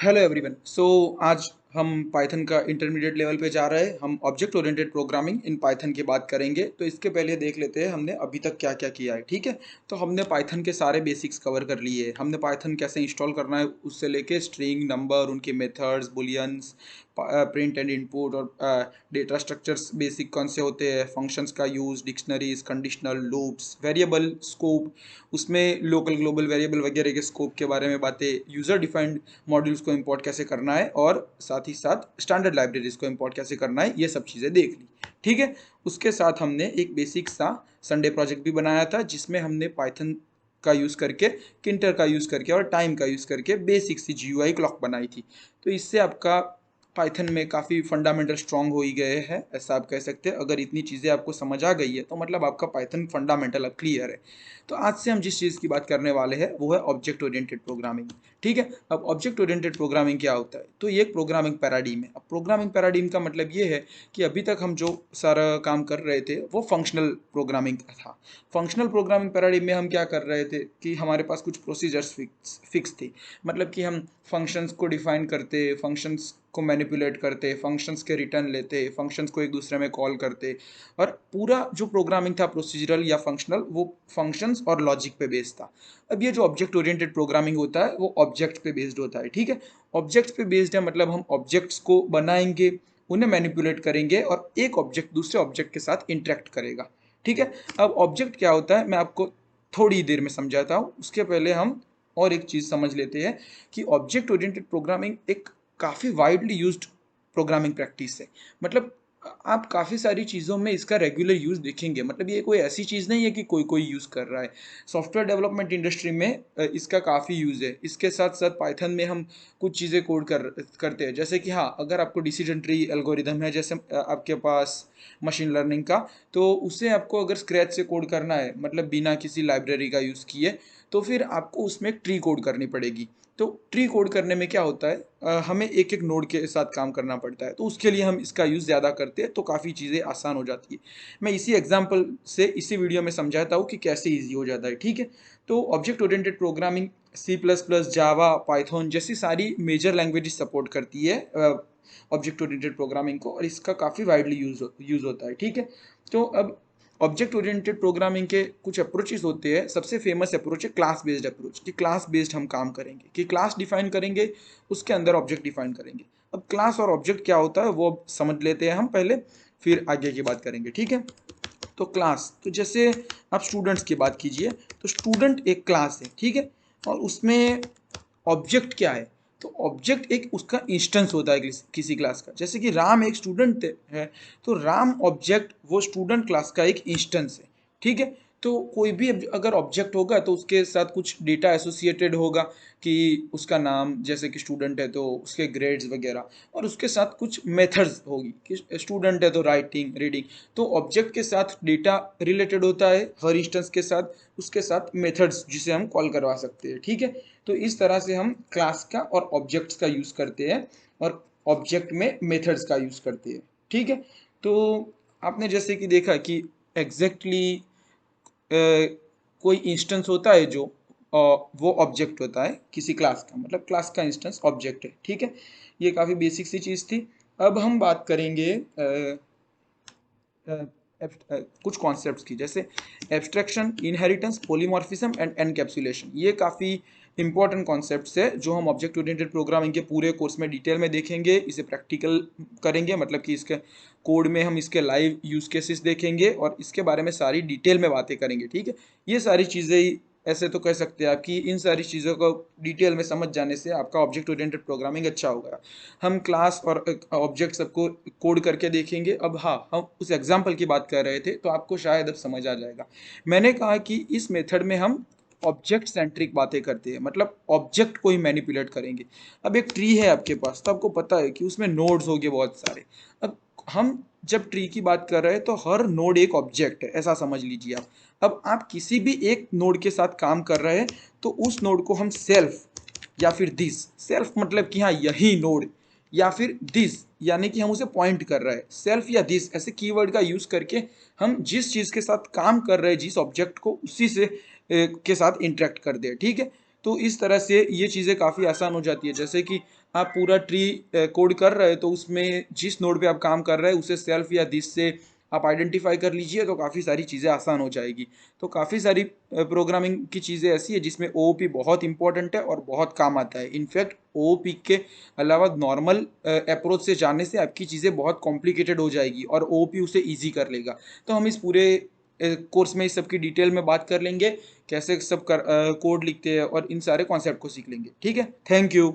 Hello everyone. आज हम Python का इंटरमीडिएट लेवल पे जा रहे हैं। हम object oriented programming in Python की बात करेंगे। तो इसके पहले देख लेते हैं हमने अभी तक क्या क्या किया है। ठीक है, तो हमने पाइथन के सारे बेसिक्स कवर कर लिए। हमने पाइथन कैसे इंस्टॉल करना है उससे लेके स्ट्रिंग, नंबर, उनके methods, bullions, print and input और डेटा स्ट्रक्चर्स बेसिक कौन से होते हैं, फंक्शंस का use, dictionaries, conditional, loops, variable, scope, उसमें लोकल ग्लोबल वेरिएबल वगैरह के स्कोप के बारे में बातें, यूज़र डिफाइंड मॉड्यूल्स को इंपोर्ट कैसे करना है और साथ ही साथ स्टैंडर्ड लाइब्रेरीज को इंपोर्ट कैसे करना है, ये सब चीज़ें देख ली। ठीक है, उसके साथ हमने एक बेसिक सा संडे प्रोजेक्ट भी बनाया था जिसमें हमने पाइथन का यूज़ करके, किंटर का यूज़ करके और टाइम का यूज़ करके बेसिक सी जीयूआई क्लॉक बनाई थी। तो इससे आपका पाइथन में काफ़ी फंडामेंटल स्ट्रॉन्ग हो ही गए हैं, ऐसा आप कह सकते हैं। अगर इतनी चीज़ें आपको समझ आ गई है तो मतलब आपका पाइथन फंडामेंटल अब क्लियर है। तो आज से हम जिस चीज़ की बात करने वाले हैं वो है ऑब्जेक्ट ओरिएंटेड प्रोग्रामिंग। ठीक है, अब ऑब्जेक्ट ओरिएंटेड प्रोग्रामिंग क्या होता है? तो ये एक प्रोग्रामिंग पैराडिम है। अब प्रोग्रामिंग पैराडिम का मतलब ये है कि अभी तक हम जो सारा काम कर रहे थे वो फंक्शनल प्रोग्रामिंग का था। फंक्शनल प्रोग्रामिंग पैराडिम में हम क्या कर रहे थे कि हमारे पास कुछ प्रोसीजर्स फिक्स थी। मतलब कि हम फंक्शंस को डिफाइन करते, फंक्शंस को मैनिपुलेट करते, फंक्शंस के रिटर्न लेते, फंक्शंस को एक दूसरे में कॉल करते, और पूरा जो प्रोग्रामिंग था प्रोसीजरल या फंक्शनल, वो फंक्शंस और लॉजिक पे बेस्ड था। अब ये जो ऑब्जेक्ट ओरिएंटेड प्रोग्रामिंग होता है वो ऑब्जेक्ट पे बेस्ड होता है। ठीक है, ऑब्जेक्ट्स पे बेस्ड है मतलब हम ऑब्जेक्ट्स को बनाएंगे, उन्हें मैनिपुलेट करेंगे और एक ऑब्जेक्ट दूसरे ऑब्जेक्ट के साथ इंटरेक्ट करेगा। ठीक है, अब ऑब्जेक्ट क्या होता है मैं आपको थोड़ी देर में समझाता हूँ। उसके पहले हम और एक चीज़ समझ लेते हैं कि ऑब्जेक्ट ओरिएंटेड प्रोग्रामिंग एक काफ़ी वाइडली यूज्ड प्रोग्रामिंग प्रैक्टिस है। मतलब आप काफ़ी सारी चीज़ों में इसका रेगुलर यूज़ देखेंगे। मतलब ये कोई ऐसी चीज़ नहीं है कि कोई कोई यूज़ कर रहा है। सॉफ्टवेयर डेवलपमेंट इंडस्ट्री में इसका काफ़ी यूज़ है। इसके साथ साथ पाइथन में हम कुछ चीज़ें कोड करते हैं, जैसे कि हाँ, अगर आपको डिसीजन ट्री एल्गोरिदम है, जैसे आपके पास मशीन लर्निंग का, तो उसे आपको अगर स्क्रैच से कोड करना है, मतलब बिना किसी लाइब्रेरी का यूज़ किए, तो फिर आपको उसमें एक ट्री कोड करनी पड़ेगी। तो ट्री कोड करने में क्या होता है, हमें एक एक नोड के साथ काम करना पड़ता है। तो उसके लिए हम इसका यूज़ ज़्यादा करते हैं, तो काफ़ी चीज़ें आसान हो जाती है। मैं इसी एग्जांपल से इसी वीडियो में समझाता हूँ कि कैसे ईजी हो जाता है। ठीक है, तो object oriented programming C plus plus, Java, Python जैसी सारी मेजर लैंग्वेजेस सपोर्ट करती है ऑब्जेक्ट ओरिएंटेड प्रोग्रामिंग को, और इसका काफ़ी वाइडली यूज़ होता है। ठीक है, तो अब ऑब्जेक्ट ओरिएंटेड प्रोग्रामिंग के कुछ अप्रोचेस होते हैं। सबसे फेमस अप्रोच है क्लास बेस्ड अप्रोच, कि क्लास बेस्ड हम काम करेंगे, कि क्लास डिफाइन करेंगे, उसके अंदर ऑब्जेक्ट डिफाइन करेंगे। अब क्लास और ऑब्जेक्ट क्या होता है वो अब समझ लेते हैं हम पहले, फिर आगे की बात करेंगे। ठीक है, तो क्लास, तो जैसे आप स्टूडेंट्स की बात कीजिए, तो स्टूडेंट एक क्लास है। ठीक है, और उसमें ऑब्जेक्ट क्या है? तो ऑब्जेक्ट एक उसका इंस्टेंस होता है किसी क्लास का। जैसे कि राम एक स्टूडेंट है, तो राम ऑब्जेक्ट वो स्टूडेंट क्लास का एक इंस्टेंस है। ठीक है, तो कोई भी अगर ऑब्जेक्ट होगा तो उसके साथ कुछ डेटा एसोसिएटेड होगा, कि उसका नाम, जैसे कि स्टूडेंट है तो उसके ग्रेड्स वगैरह, और उसके साथ कुछ मेथड्स होगी, कि स्टूडेंट है तो राइटिंग, रीडिंग। तो ऑब्जेक्ट के साथ डेटा रिलेटेड होता है, हर इंस्टेंस के साथ उसके साथ मेथड्स जिसे हम कॉल करवा सकते हैं। ठीक है, तो इस तरह से हम क्लास का और ऑब्जेक्ट्स का यूज़ करते हैं, और ऑब्जेक्ट में मेथड्स का यूज़ करते हैं। ठीक है, तो आपने जैसे कि देखा कि एग्जैक्टली कोई इंस्टेंस होता है जो वो ऑब्जेक्ट होता है किसी क्लास का, मतलब क्लास का इंस्टेंस ऑब्जेक्ट है। ठीक है, ये काफ़ी बेसिक सी चीज़ थी। अब हम बात करेंगे कुछ कॉन्सेप्ट्स की, जैसे abstraction, inheritance, polymorphism and encapsulation. ये काफ़ी इंपॉर्टेंट कॉन्सेप्ट्स है जो हम ऑब्जेक्ट ओरिएंटेड प्रोग्रामिंग के पूरे कोर्स में डिटेल में देखेंगे, इसे प्रैक्टिकल करेंगे, मतलब कि इसके कोड में हम इसके लाइव यूज केसेस देखेंगे और इसके बारे में सारी डिटेल में बातें करेंगे। ठीक है, ये सारी चीज़ें, ऐसे तो कह सकते हैं आप कि इन सारी चीज़ों को डिटेल में समझ जाने से आपका ऑब्जेक्ट ओरिएंटेड प्रोग्रामिंग अच्छा होगा। हम क्लास और ऑब्जेक्ट सबको कोड करके देखेंगे। अब हाँ, हम उस एग्जाम्पल की बात कर रहे थे तो आपको शायद अब समझ आ जाएगा। मैंने कहा कि इस मेथड में हम ऑब्जेक्ट सेंट्रिक बातें करते हैं, मतलब ऑब्जेक्ट को ही मैनिपुलेट करेंगे। अब एक ट्री है आपके पास, तो आपको पता है कि उसमें नोड्स होंगे बहुत सारे। अब हम जब ट्री की बात कर रहे हैं तो हर नोड एक ऑब्जेक्ट है, ऐसा समझ लीजिए आप। अब आप किसी भी एक नोड के साथ काम कर रहे हैं तो उस नोड को हम सेल्फ या फिर दिस, सेल्फ मतलब कि हाँ यही नोड, या फिर दिस यानी कि हम उसे पॉइंट कर रहे हैं, सेल्फ या दिस ऐसे कीवर्ड का यूज करके हम जिस चीज के साथ काम कर रहे हैं, जिस ऑब्जेक्ट को, उसी से के साथ इंटरेक्ट कर दे। ठीक है, तो इस तरह से ये चीज़ें काफ़ी आसान हो जाती है। जैसे कि आप पूरा ट्री कोड कर रहे हैं, तो उसमें जिस नोड पे आप काम कर रहे हैं उसे सेल्फ या दिस से आप आइडेंटिफ़ाई कर लीजिए, तो काफ़ी सारी चीज़ें आसान हो जाएगी। तो काफ़ी सारी प्रोग्रामिंग की चीज़ें ऐसी है जिसमें ओओपी बहुत इम्पोर्टेंट है और बहुत काम आता है। इनफैक्ट ओओपी के अलावा नॉर्मल अप्रोच से जाने से आपकी चीज़ें बहुत कॉम्प्लिकेटेड हो जाएगी और ओओपी उसे ईज़ी कर लेगा। तो हम इस पूरे कोर्स में इस सब की डिटेल में बात कर लेंगे, कैसे सब कोड लिखते हैं और इन सारे कॉन्सेप्ट को सीख लेंगे। ठीक है? Thank you.